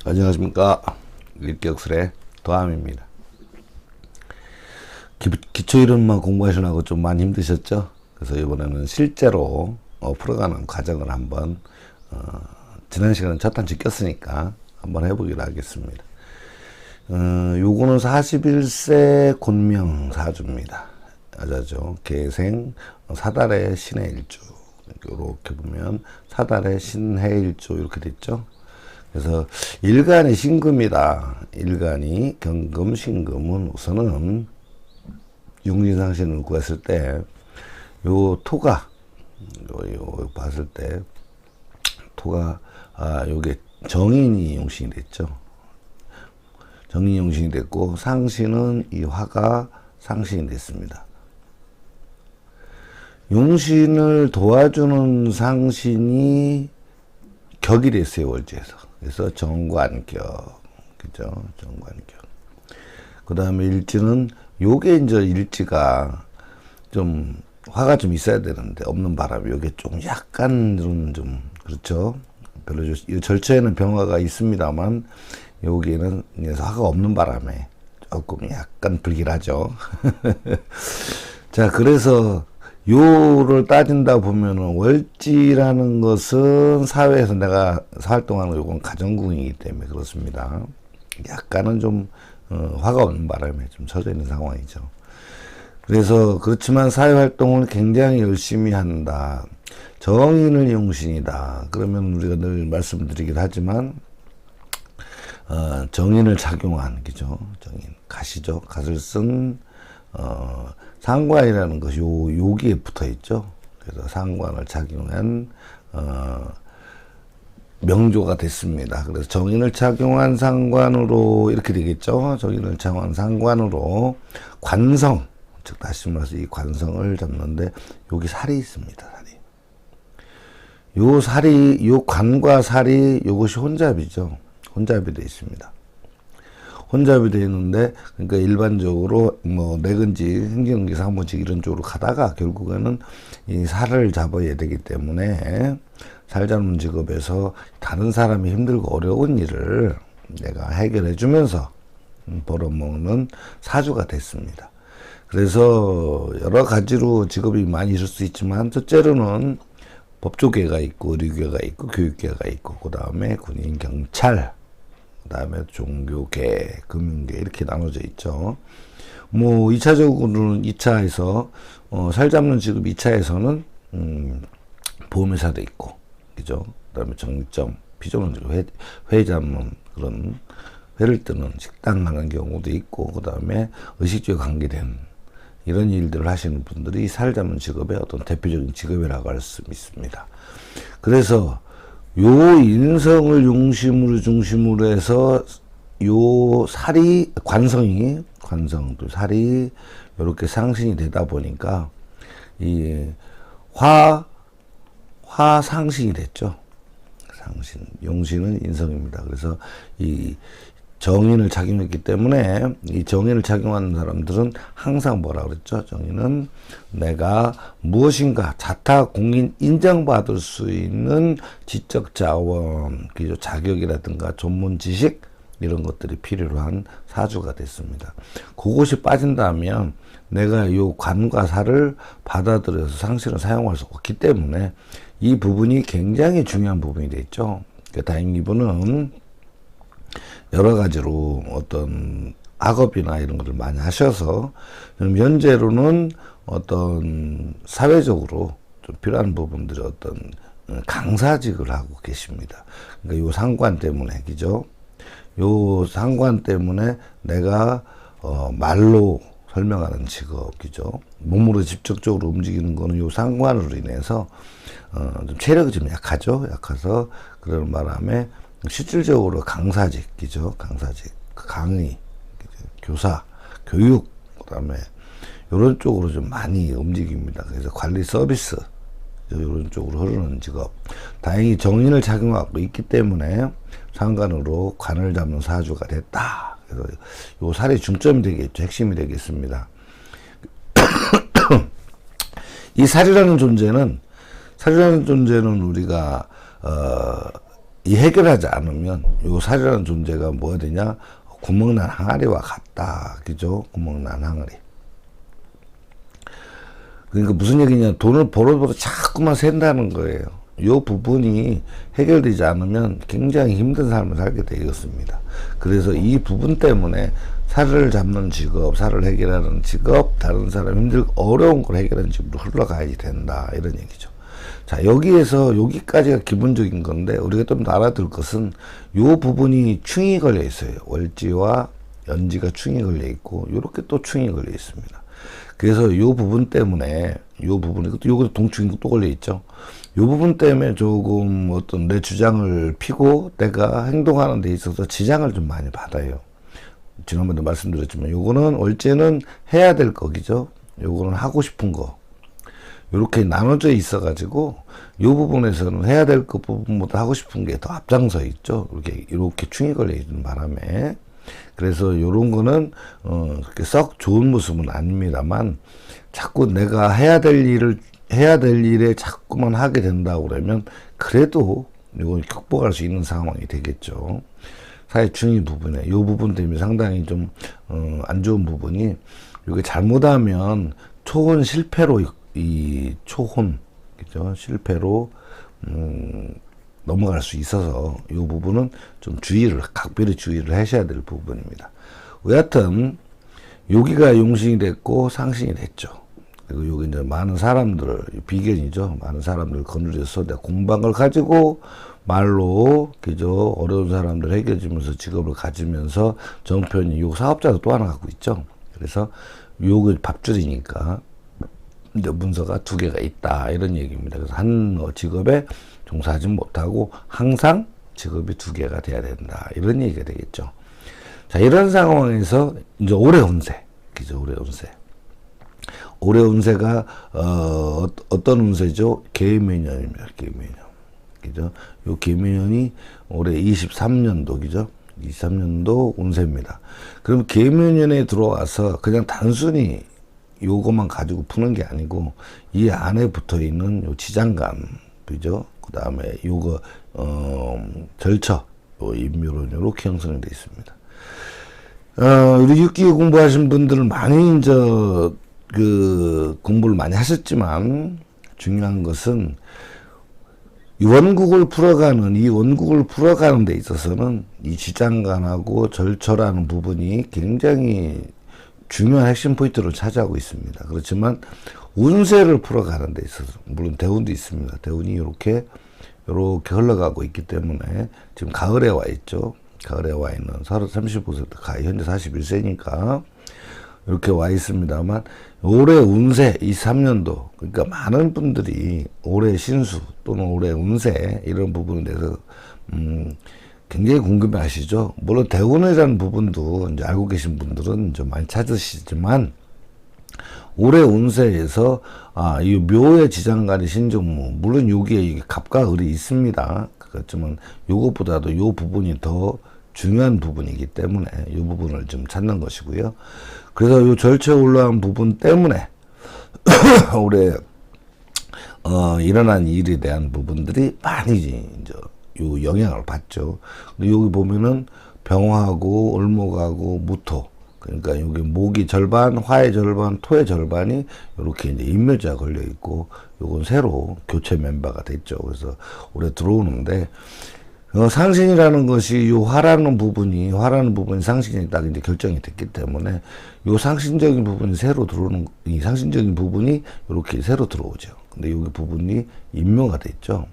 안녕하십니까. 일격술의 도함입니다. 기초 이론만 공부하시느라고 좀 많이 힘드셨죠? 그래서 이번에는 실제로 풀어가는 과정을 한번 지난 시간에 첫 단추 꼈으니까 한번 해보기로 하겠습니다. 요거는 41세 곤명 사주입니다. 여자죠. 계생 사달의 신의 일주. 이렇게 보면 사달의 신해 일주 이렇게 됐죠. 그래서 일간이 신금이다. 일간이 경금, 신금은 우선은 용진상신을 구했을 때, 요 토가, 요 봤을 때, 토가, 요게 정인이 용신이 됐죠. 정인이 용신이 됐고, 상신은 이 화가 상신이 됐습니다. 용신을 도와주는 상신이 격이 됐어요, 월지에서. 그래서 정관격, 그죠? 정관격. 그 다음에 일지는, 요게 이제 일지가 좀, 화가 좀 있어야 되는데, 없는 바람에, 요게 좀 약간 좀, 그렇죠? 별로, 절처에는 병화가 있습니다만, 여기에는 화가 없는 바람에 조금 약간 불길하죠. 자, 그래서, 요를 따진다 보면은 월지라는 것은 사회에서 내가 활동하는 요건 가정궁이기 때문에 그렇습니다. 약간은 좀 화가 없는 바람에 좀 처져 있는 상황이죠. 그래서 그렇지만 사회활동을 굉장히 열심히 한다. 정인을 용신이다. 그러면 우리가 늘 말씀드리긴 하지만 정인을 작용한 그죠? 정인 가시죠. 갓을 쓴 상관이라는 것이 여기에 붙어 있죠. 그래서 상관을 작용한 명조가 됐습니다. 그래서 정인을 작용한 상관으로 이렇게 되겠죠. 정인을 작용한 상관으로 관성, 즉 다시 말해서 이 관성을 잡는데 여기 살이 있습니다. 살이. 요 살이, 요 관과 살이 요것이 혼잡이죠. 혼잡이 되어 있습니다. 혼잡이 되어 있는데, 그러니까 일반적으로 뭐 내근직, 행정직, 사무직 이런 쪽으로 가다가 결국에는 이 살을 잡아야 되기 때문에 살 잡는 직업에서 다른 사람이 힘들고 어려운 일을 내가 해결해 주면서 벌어먹는 사주가 됐습니다. 그래서 여러 가지로 직업이 많이 있을 수 있지만 첫째로는 법조계가 있고 의료계가 있고 교육계가 있고 그 다음에 군인, 경찰, 그 다음에 종교계, 금융계 이렇게 나눠져 있죠. 뭐 2차적으로는 2차에서 살 잡는 직업 2차에서는 보험회사도 있고 그죠. 그 다음에 정점, 비전문직 회 잡는 그런 회를 뜨는 식당 하는 경우도 있고 그 다음에 의식주에 관계된 이런 일들을 하시는 분들이 살 잡는 직업의 어떤 대표적인 직업이라고 할 수 있습니다. 그래서 요 인성을 중심으로 해서 요 살이 관성도 살이 요렇게 상신이 되다 보니까 이 화상신이 됐죠. 상신, 용신은 인성입니다. 그래서 이 정인을 작용했기 때문에 이 정인을 작용하는 사람들은 항상 뭐라 그랬죠? 정인은 내가 무엇인가 자타 공인 인정받을 수 있는 지적 자원, 자격이라든가 전문 지식 이런 것들이 필요로 한 사주가 됐습니다. 그것이 빠진다면 내가 요 관과 살을 받아들여서 상신을 사용할 수 없기 때문에 이 부분이 굉장히 중요한 부분이 됐죠. 다행히 이분은 여러 가지로 어떤 학업이나 이런 것을 많이 하셔서 현재로는 어떤 사회적으로 좀 필요한 부분들이 어떤 강사직을 하고 계십니다. 그러니까 요 상관 때문에, 그죠? 요 상관 때문에 내가 말로 설명하는 직업이죠. 몸으로 직접적으로 움직이는 거는 요 상관으로 인해서 좀 체력이 좀 약하죠. 약해서 그런 바람에 실질적으로 강사직이죠. 강사직, 강의, 교사, 교육, 그다음에 이런 쪽으로 좀 많이 움직입니다. 그래서 관리 서비스 이런 쪽으로 흐르는 직업. 다행히 정인을 작용하고 있기 때문에 상관으로 관을 잡는 사주가 됐다. 그래서 요 살이 중점이 되겠죠. 핵심이 되겠습니다. 이 살이라는 존재는 우리가 이 해결하지 않으면 요 살이라는 존재가 뭐가 되냐? 구멍난 항아리와 같다. 그죠? 구멍난 항아리. 그러니까 무슨 얘기냐? 돈을 벌어도 자꾸만 샌다는 거예요. 요 부분이 해결되지 않으면 굉장히 힘든 삶을 살게 되겠습니다. 그래서 이 부분 때문에 살을 잡는 직업, 살을 해결하는 직업, 다른 사람 힘들고 어려운 걸 해결하는 직업으로 흘러가야 된다. 이런 얘기죠. 자, 여기에서 여기까지가 기본적인 건데 우리가 좀 더 알아둘 것은 요 부분이 충이 걸려 있어요. 월지와 연지가 충이 걸려 있고 요렇게 또 충이 걸려 있습니다. 그래서 요 부분 때문에 요 부분이 요것도 동충이 또 걸려 있죠. 요 부분 때문에 조금 어떤 내 주장을 피고 내가 행동하는 데 있어서 지장을 좀 많이 받아요. 지난번에도 말씀드렸지만 요거는 월제는 해야 될 거기죠. 요거는 하고 싶은 거. 요렇게 나눠져 있어 가지고 요 부분에서는 해야 될 것 부분보다 하고 싶은 게 더 앞장서 있죠. 이렇게 충이 걸려 있는 바람에. 그래서 요런 거는 그렇게 썩 좋은 모습은 아닙니다만 자꾸 내가 해야 될 일에 자꾸만 하게 된다고 그러면 그래도 이걸 극복할 수 있는 상황이 되겠죠. 사회충이 부분에 요 부분 때문에 상당히 좀 안 좋은 부분이 이게 잘못하면 초혼 실패로 이 초혼 그죠? 실패로 넘어갈 수 있어서 이 부분은 좀 각별히 주의를 하셔야 될 부분입니다. 여하튼 여기가 용신이 됐고 상신이 됐죠. 그리고 여기 이제 많은 사람들을 비견이죠. 많은 사람들 거느려서 내가 공부한 걸 가지고 말로 그죠 어려운 사람들 해결해주면서 직업을 가지면서 정편이 요 사업자도 또 하나 갖고 있죠. 그래서 요게 밥줄이니까 이제 문서가 두 개가 있다 이런 얘기입니다. 그래서 한 직업에 종사하지 못하고 항상 직업이 두 개가 돼야 된다 이런 얘기가 되겠죠. 자, 이런 상황에서 이제 올해 운세, 그죠? 올해 운세가 어떤 운세죠? 계묘년입니다. 계묘년, 그죠? 요 계묘년이 올해 23년도, 그죠? 23년도 운세입니다. 그럼 계묘년에 들어와서 그냥 단순히 요것만 가지고 푸는 게 아니고 이 안에 붙어 있는 요 지장간, 그죠? 그 다음에 요거 절처, 요 인묘론 요렇게 형성이 되어 있습니다. 우리 육기 공부하신 분들은 많이 이제 공부를 많이 하셨지만 중요한 것은 이 원국을 풀어가는 데 있어서는 이 지장간하고 절처라는 부분이 굉장히 중요한 핵심 포인트를 차지하고 있습니다. 그렇지만 운세를 풀어가는 데 있어서 물론 대운도 있습니다. 대운이 이렇게 흘러가고 있기 때문에 지금 가을에 와 있죠. 가을에 와 있는 35세 현재 41세니까 이렇게 와 있습니다만 올해 운세 23년도 그러니까 많은 분들이 올해 신수 또는 올해 운세 이런 부분에 대해서 굉장히 궁금해 하시죠. 물론 대운이라는 부분도 이제 알고 계신 분들은 좀 많이 찾으시지만 올해 운세에서 이 묘의 지장간의 신정무 물론 여기에 이게 갑과 을이 있습니다. 그렇지만 요것보다도 요 부분이 더 중요한 부분이기 때문에 이 부분을 좀 찾는 것이고요. 그래서 이 절처에 올라간 부분 때문에 올해 일어난 일에 대한 부분들이 많이 이제 요 영향을 받죠. 근데 여기 보면은 병화하고 을목하고 무토 그러니까 여기 목이 절반, 화의 절반, 토의 절반이 이렇게 이제 인묘자가 걸려 있고 요건 새로 교체 멤버가 됐죠. 그래서 올해 들어오는데 상신이라는 것이 요 화라는 부분이 상신이 딱 이제 결정이 됐기 때문에 요 상신적인 부분이 새로 들어오는 이 상신적인 부분이 이렇게 새로 들어오죠. 근데 여기 부분이 인묘가 됐죠.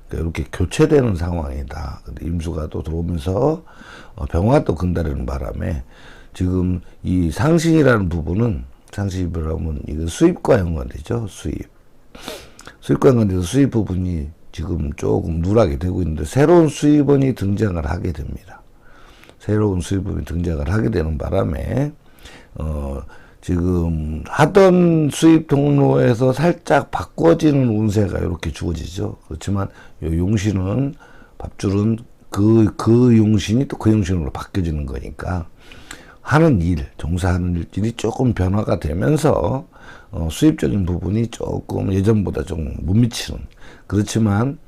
그러니까 이렇게 교체되는 상황이다. 근데 임수가 또 들어오면서 병화가 또 근달하는 바람에 지금 이 상신이라는 부분은 상신이라면 이거 수입과 연관되죠. 수입과 연관돼서 수입 부분이 지금 조금 누락이 되고 있는데 새로운 수입원이 등장을 하게 됩니다. 새로운 수입원이 등장을 하게 되는 바람에 지금 하던 수입 통로에서 살짝 바꿔지는 운세가 이렇게 주어지죠. 그렇지만 요 용신은 밥줄은 그 용신이 또 그 용신으로 바뀌어지는 거니까 종사하는 일들이 조금 변화가 되면서 수입적인 부분이 조금 예전보다 좀 못 미치는 그렇지만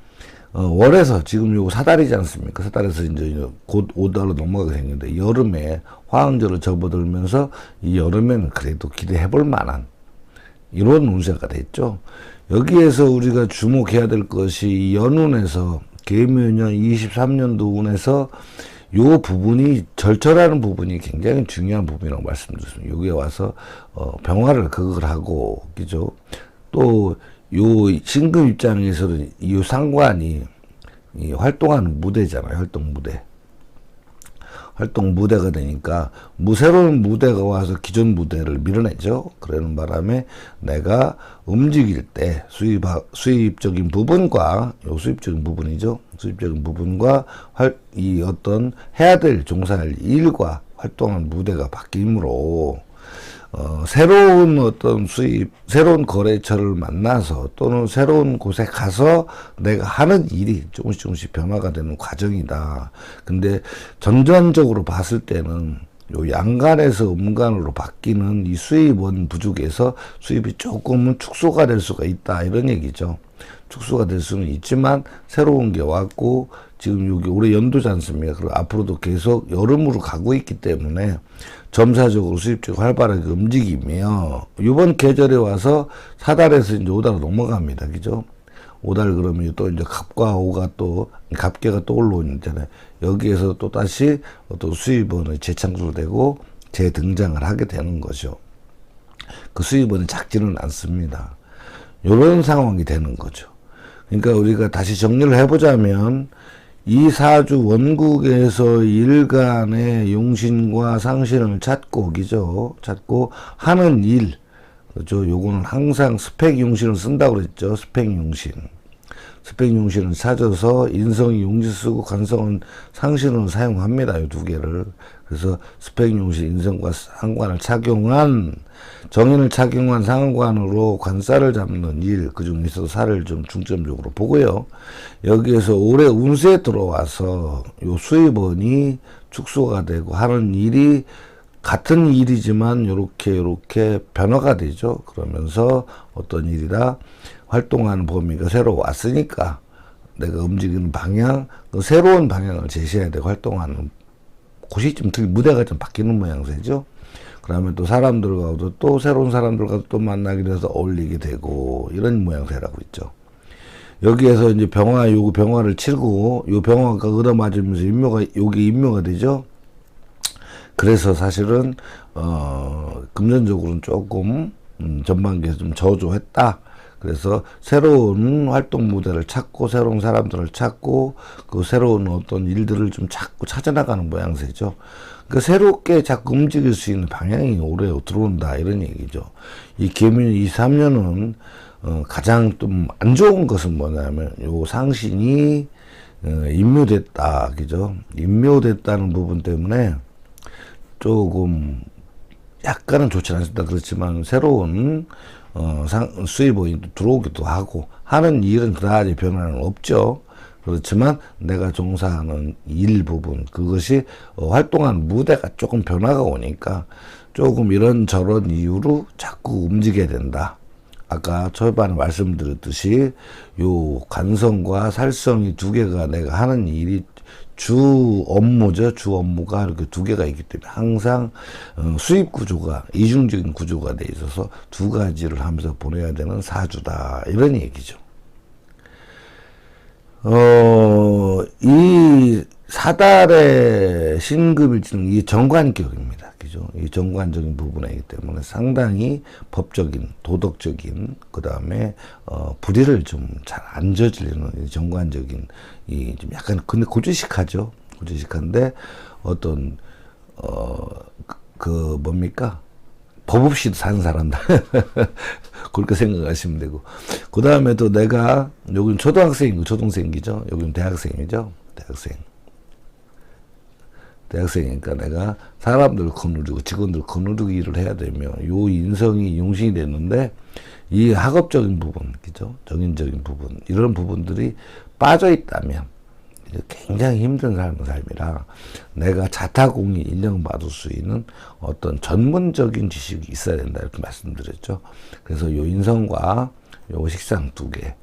월에서 지금 요거 사달이지 않습니까? 사달에서 이제 곧 5달로 넘어가게 생겼는데, 여름에 화왕절을 접어들면서 이 여름에는 그래도 기대해 볼 만한 이런 운세가 됐죠. 여기에서 우리가 주목해야 될 것이 이 연운에서 계묘년 23년도 운에서 요 부분이 절절하는 부분이 굉장히 중요한 부분이라고 말씀드렸습니다. 여기에 와서 병화를 극을 하고, 그죠? 또 요 신금 입장에서는 이 상관이 이 활동하는 무대잖아요. 활동 무대가 되니까 새로운 무대가 와서 기존 무대를 밀어내죠. 그러는 바람에 내가 움직일 때 수입적인 부분과 요 수입적인 부분이죠. 수입적인 부분과 이 어떤 해야 될 종사할 일과 활동하는 무대가 바뀌므로 새로운 어떤 새로운 거래처를 만나서 또는 새로운 곳에 가서 내가 하는 일이 조금씩 변화가 되는 과정이다. 근데 전반적으로 봤을 때는 요 양간에서 음간으로 바뀌는 이 수입원 부족에서 수입이 조금은 축소가 될 수가 있다. 이런 얘기죠. 축소가 될 수는 있지만 새로운 게 왔고, 지금 여기 올해 연도지 않습니까? 그리고 앞으로도 계속 여름으로 가고 있기 때문에 점사적으로 수입적이 활발하게 움직이며, 이번 계절에 와서 사달에서 이제 5달로 넘어갑니다. 그죠? 5달 그러면 또 이제 갑과 오가 또, 갑계가 또 올라오잖아요. 여기에서 또 다시 어떤 수입원이 재창출되고 재등장을 하게 되는 거죠. 그 수입원이 작지는 않습니다. 이런 상황이 되는 거죠. 그러니까 우리가 다시 정리를 해보자면, 이 사주 원국에서 일간의 용신과 상신을 찾고, 그죠? 찾고 하는 일, 그죠? 요거는 항상 스펙 용신을 쓴다고 그랬죠. 스펙 용신. 스펙 용신을 찾아서 인성이 용신 쓰고 간성은 상신으로 사용합니다. 이 두 개를. 그래서 스펙 용신, 인성과 상관을 착용한, 정인을 착용한 상관으로 관사를 잡는 일, 그 중에서 살을 좀 중점적으로 보고요. 여기에서 올해 운세에 들어와서 요 수입원이 축소가 되고 하는 일이 같은 일이지만 요렇게 변화가 되죠. 그러면서 어떤 일이다, 활동하는 범위가 새로 왔으니까 내가 움직이는 방향, 그 새로운 방향을 제시해야 되고 활동하는 곳이 좀 무대가 좀 바뀌는 모양새죠. 그러면 또 사람들과도 또 새로운 사람들과 또 만나게 돼서 어울리게 되고 이런 모양새라고 있죠. 여기에서 이제 병화를 치고 요 병화가 얻어맞으면서 여기 인묘가 되죠. 그래서 사실은 금전적으로는 조금 전반기에서 좀 저조했다. 그래서 새로운 활동 무대를 찾고 새로운 사람들을 찾고 그 새로운 어떤 일들을 좀 자꾸 찾아나가는 모양새죠. 그 새롭게 자꾸 움직일 수 있는 방향이 올해 들어온다 이런 얘기죠. 이 계묘 23년은 가장 좀 안 좋은 것은 뭐냐면 요 상신이 인묘됐다, 그죠? 인묘됐다는 부분 때문에 조금 약간은 좋지 않습니다. 그렇지만 새로운 수입원이 들어오기도 하고 하는 일은 그다지 변화는 없죠. 그렇지만 내가 종사하는 일 부분, 그것이 활동하는 무대가 조금 변화가 오니까 조금 이런저런 이유로 자꾸 움직여야 된다. 아까 초반에 말씀드렸듯이 요 관성과 살성이 두 개가 내가 하는 일이 주 업무죠. 주 업무가 이렇게 두 개가 있기 때문에 항상 수입 구조가 이중적인 구조가 돼 있어서 두 가지를 하면서 보내야 되는 사주다 이런 얘기죠. 이 사달의 신급일지는 이 정관격입니다. 그죠? 이 정관적인 부분이기 때문에 상당히 법적인, 도덕적인, 그 다음에, 불의를 좀 잘 안 저지르는 정관적인, 좀 약간, 근데 고지식하죠? 고지식한데, 어떤, 뭡니까? 법 없이도 사는 사람들. 그렇게 생각하시면 되고. 그 다음에 또 내가, 여긴 초등학생이고, 초등생이죠? 여긴 대학생이죠? 대학생이니까 내가 사람들 거느리고 직원들 거느리고 일을 해야 되면 요 인성이 용신이 됐는데 이 학업적인 부분, 그죠? 정인적인 부분, 이런 부분들이 빠져 있다면 굉장히 힘든 삶이라 내가 자타공인 인정받을 수 있는 어떤 전문적인 지식이 있어야 된다 이렇게 말씀드렸죠. 그래서 요 인성과 요 식상 두 개,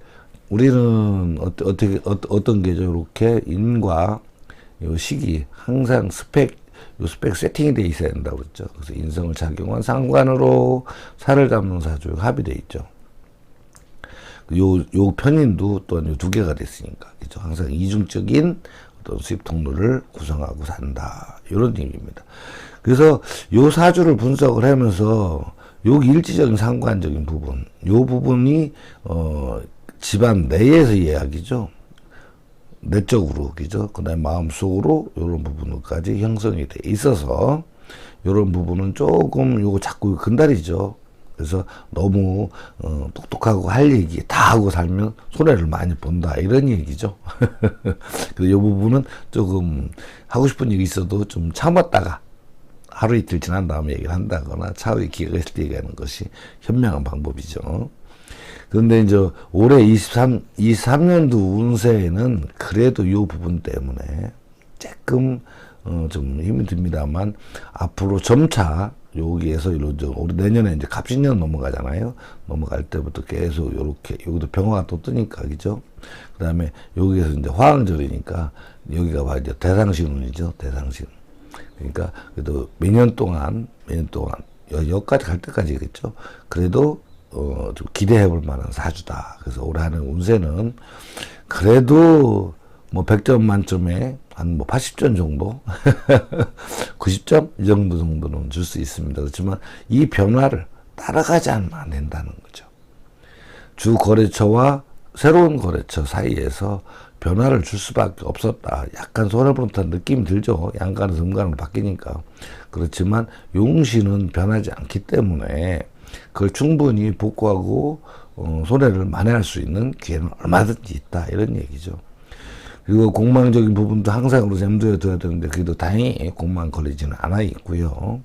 우리는 어떤 게죠? 이렇게 인과 요 시기 항상 요 스펙 세팅이 돼 있어야 된다고 그랬죠. 그래서 인성을 작용한 상관으로 살을 잡는 사주 합의돼 있죠. 요 편인도 또한 두 개가 됐으니까, 그죠? 항상 이중적인 어떤 수입 통로를 구성하고 산다. 이런 얘기입니다. 그래서 요 사주를 분석을 하면서 요 일지적인 상관적인 부분, 요 부분이, 집안 내에서 이야기죠. 내적으로, 그죠? 그 다음에 마음속으로 요런 부분까지 형성이 돼 있어서, 요런 부분은 조금 요거 자꾸 근달이죠. 그래서 너무 똑똑하고 할 얘기 다 하고 살면 손해를 많이 본다, 이런 얘기죠. 그래서 이 부분은 조금 하고 싶은 얘기 있어도 좀 참았다가 하루 이틀 지난 다음에 얘기를 한다거나 차후에 기회가 있을 때 얘기하는 것이 현명한 방법이죠. 그런데 이제 올해 23년도 운세에는 그래도 이 부분 때문에 조금 좀 힘이 듭니다만, 앞으로 점차 여기에서 우리 내년에 이제 갑신년 넘어가잖아요. 넘어갈 때부터 계속 요렇게, 여기도 병화가 또 뜨니까, 그죠? 그 다음에 여기에서 이제 화응절이니까, 여기가 봐, 이제 대상신운이죠. 대상신. 그러니까, 그래도 몇 년 동안, 여기까지 갈 때까지겠죠. 그래도, 좀 기대해 볼 만한 사주다. 그래서 올해 하는 운세는, 그래도, 뭐 100점 만점에 한 뭐 80점 정도 90점 이 정도는 줄 수 있습니다. 그렇지만 이 변화를 따라가지 않으면 안 된다는 거죠. 주 거래처와 새로운 거래처 사이에서 변화를 줄 수밖에 없었다. 약간 손해보는 듯한 느낌이 들죠. 양가는 음가는 바뀌니까. 그렇지만 용신은 변하지 않기 때문에 그걸 충분히 복구하고 손해를 만회할 수 있는 기회는 얼마든지 있다, 이런 얘기죠. 그리고 공망적인 부분도 항상 우리 염두에 둬야 되는데, 그래도 다행히 공망 걸리지는 않아 있고요.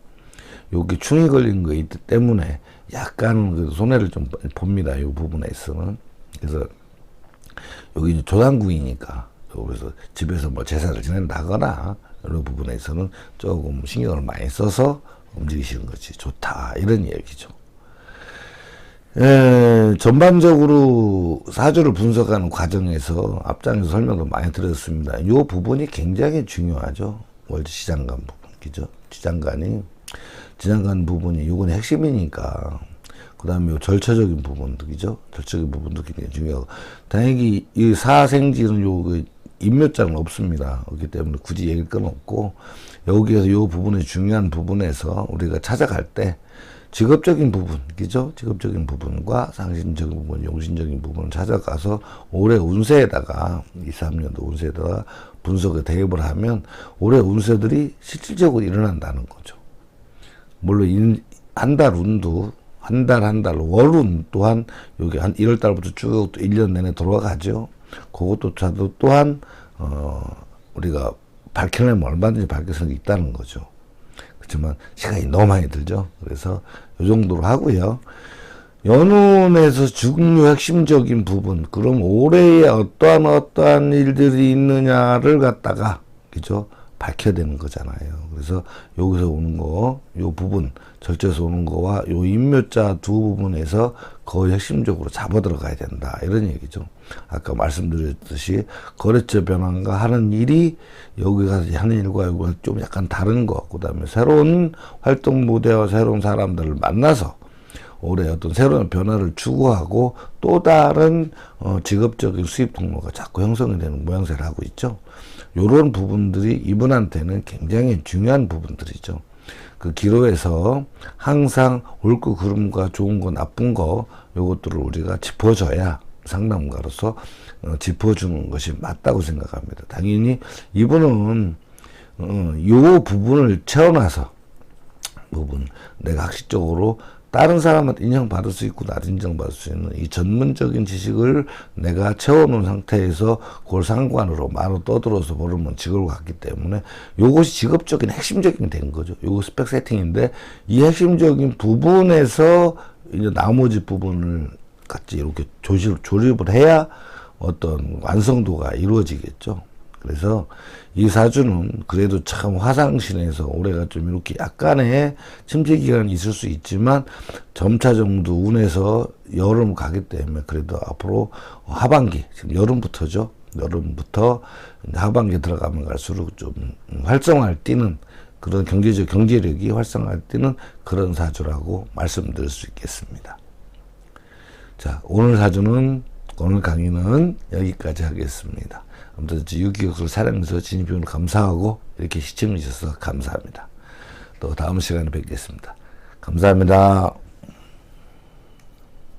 여기 충이 걸린 거 있기 때문에 약간 손해를 좀 봅니다. 이 부분에서는. 그래서 여기 조상궁이니까, 그래서 집에서 뭐 제사를 지낸다거나 이런 부분에서는 조금 신경을 많이 써서 움직이시는 것이 좋다, 이런 얘기죠. 전반적으로 사주를 분석하는 과정에서 앞장에서 설명도 많이 드렸습니다. 이 부분이 굉장히 중요하죠. 월지 지장간 부분, 그죠? 지장간 부분이 요건 핵심이니까. 그 다음에 절처적인 부분도, 그죠? 절처적인 부분도 굉장히 중요하고. 다행히 이 사생지는 요 인묘장은 없습니다. 그렇기 때문에 굳이 얘기할 건 없고, 여기에서 요 부분이 중요한 부분에서 우리가 찾아갈 때 직업적인 부분, 그죠? 직업적인 부분과 상신적인 부분, 용신적인 부분을 찾아가서 올해 운세에다가, 23년도 운세에다가 분석에 대입을 하면 올해 운세들이 실질적으로 일어난다는 거죠. 물론 한 달 운도 한 달 월운 또한 여기 한 1월 달부터 쭉 1년 내내 돌아가죠. 그것도 또한 우리가 밝혀내면 얼마든지 밝힐 수 있다는 거죠. 그렇지만 시간이 너무 많이 들죠. 그래서 이 정도로 하고요. 연운에서 중요 핵심적인 부분, 그럼 올해에 어떠한 일들이 있느냐를 갖다가, 그죠? 밝혀야 되는 거잖아요. 그래서 여기서 오는 거, 요 부분, 절제에서 오는 거와 요 인묘자 두 부분에서 거의 핵심적으로 잡아 들어가야 된다, 이런 얘기죠. 아까 말씀드렸듯이 거래처 변환과 하는 일이 여기 가서 하는 일과 여기가 좀 약간 다른 거, 그 다음에 새로운 활동 무대와 새로운 사람들을 만나서 올해 어떤 새로운 변화를 추구하고 또 다른 직업적인 수입 통로가 자꾸 형성이 되는 모양새를 하고 있죠. 요런 부분들이 이분한테는 굉장히 중요한 부분들이죠. 그 기로에서 항상 옳고 그름과 좋은 거 나쁜 거 요것들을 우리가 짚어줘야 상담가로서 짚어주는 것이 맞다고 생각합니다. 당연히 이분은 요 부분을 채워놔서 내가 학식적으로 다른 사람한테 인정받을 수 있고 나도 인정받을 수 있는 이 전문적인 지식을 내가 채워놓은 상태에서 그걸 상관으로 말로 떠들어서 모르면 직업을 갖기 때문에 요것이 직업적인 핵심적인 된 거죠. 요거 스펙 세팅인데 이 핵심적인 부분에서 이제 나머지 부분을 같이 이렇게 조립을 해야 어떤 완성도가 이루어지겠죠. 그래서 이 사주는 그래도 참 화상신에서 올해가 좀 이렇게 약간의 침체 기간이 있을 수 있지만 점차 정도 운에서 여름 가기 때문에 그래도 앞으로 하반기, 지금 여름부터죠. 여름부터 하반기 들어가면 갈수록 좀 활성화를 띠는 그런 경제력이 활성화를 띠는 그런 사주라고 말씀드릴 수 있겠습니다. 자, 오늘 강의는 여기까지 하겠습니다. 아무튼 유기격수를 사랑해서 진입병으로 감사하고 이렇게 시청해 주셔서 감사합니다. 또 다음 시간에 뵙겠습니다. 감사합니다.